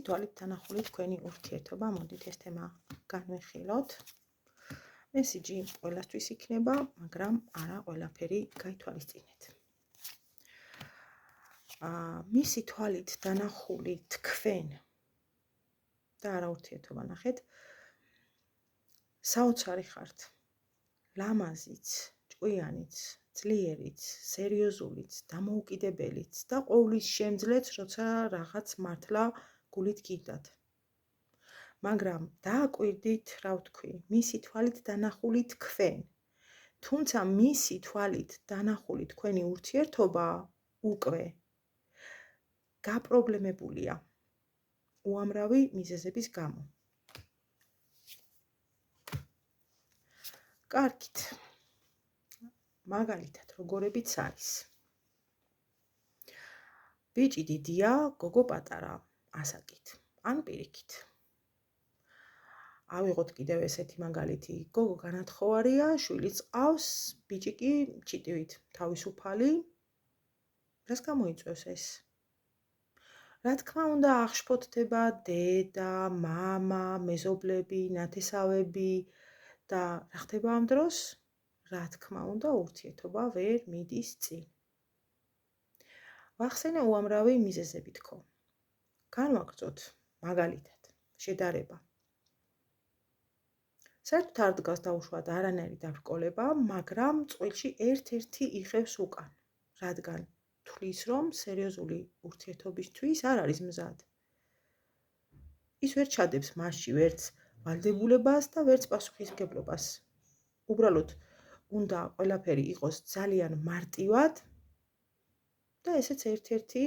თვალით დანახული თქვენი ურთიერთობა, მოდით ეს თემა განვიხილოთ. მესიჯი ყველასთვის იქნება, მაგრამ არა ყველაფერი გაითვალისწინეთ. მისი თვალით დანახული თქვენ და არა ურთიერთობა ნახეთ, საოცარი ხართ, ლამაზიც, ჭკვიანიც, ძლიერიც, სერიოზულიც, დამოუკიდებელიც და ყოვლის შემძლეც, როცა რაღაც მართლა გულით გირდათ. მაგრამ დააკვირდით, რა ვთქვი, მისი თვალით დანახული თქვენ, თუმცა მისი თვალით დანახული თქვენი ურთიერთობა უკვე გაპრობლემებულია უამრავი მიზეზების გამო. კარგით. მაგალითად, როგორებიც არის. ბიჭი დიდია, გოგო პატარა, ასაკით, ან პირიქით. ავიღოთ კიდევ ესეთი მაგალითი, გოგო განათხოვარია, შვილიც ყავს, ბიჭი კი ჩიტივით თავისუფალი. რას გამოიწვევს ეს? რა თქმა უნდა, აღშფოთდება დედა, მამა, მეზობლები, ნათესავები და რა ხდება ამ დროს? რა თქმა უნდა, ურთიერთობა ვერ მიდის წინ. ვახსენე უამრავი მიზეზები თქო. განვაგრძოთ მაგალითად, შედარება. საერთოდ არ დგას დაუშვათ არანაირი დაბრკოლება, მაგრამ წყვილში ერთ-ერთი იღებს უკან, რადგან თვლის, რომ სერიოზული ურთიერთობისთვის არ არის მზად. ის ვერ ჩადებს მასში ვერც ვალდებულებას და ვერც პასუხისმგებლობას. უბრალოდ უნდა ყველაფერი იყოს ძალიან მარტივად და ესეც ერთ-ერთი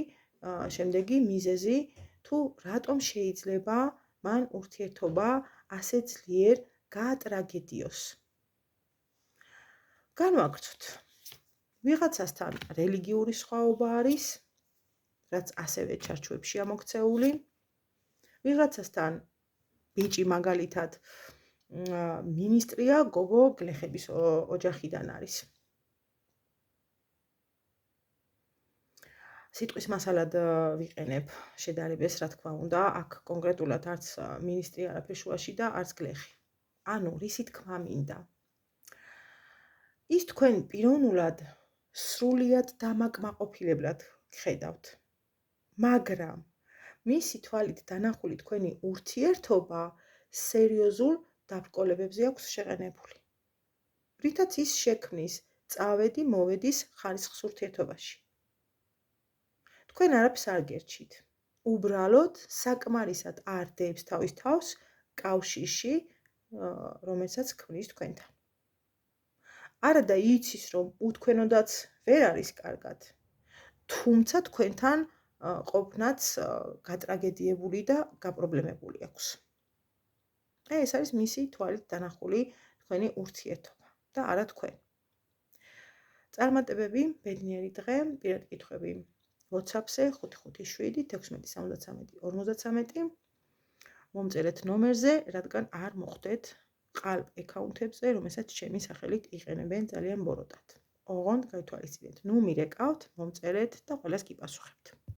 შემდეგი მიზეზი, თუ რატომ შეიძლება მან ურთიერთობა ასე ძლიერ გაატრაგედიოს. განვაგრძოთ. ვიღაცასთან რელიგიური სხვაობა არის, რაც ასევე ჩარჩოებშია მოქცეული. ვიღაცასთან ბიჭი მაგალითად მინისტრია, გოგო გლეხების ოჯახიდან არის. სიტყვის მასალად ვიყენებ შედარებას, რა თქმა უნდა, აქ კონკრეტულად არც მინისტრი არაფერ შუაში და არც გლეხი. ანუ, რისი თქმა მინდა. ის თქვენ პიროვნულად სრულიად დამაკმაყოფილებლად ხედავთ. მაგრამ მისი თვალით დანახული თქვენი ურთიერთობა სერიოზულ დაბრკოლებებზე აქვს შეყენებული. რითაც ის შექმნის წავედი-მოვედის ხარისხს ურთიერთობაში. თქვენ არაფერს არ გერჩით. უბრალოდ საკმარისად არ დებს თავის თავს კავშირში, რომელსაც ქმნის თქვენთან. არა და იცის, რომ უთქვენოდაც ვერ არის კარგად, თუმცა თქვენთან ყოფნაც გატრაგედიებული და გაპრობლემებული აქვს. ეს არის მისი თვალით დანახული თქვენი ურთიერთობა და არა თქვენ. წარმატებები, ბედნიერი დღე, პირად კითხვები WhatsApp-ზე 557-1673-53 მომწერეთ ნომერზე, რადგან არ მოხვდეთ ყალბ აკაუნთებზე, რომელსაც ჩემი სახელით იყენებენ ძალიან ბოროტად. ოღონდ გაითვალისწინეთ, ნუ მირეკავთ, მომწერეთ და ყველას გიპასუხებთ.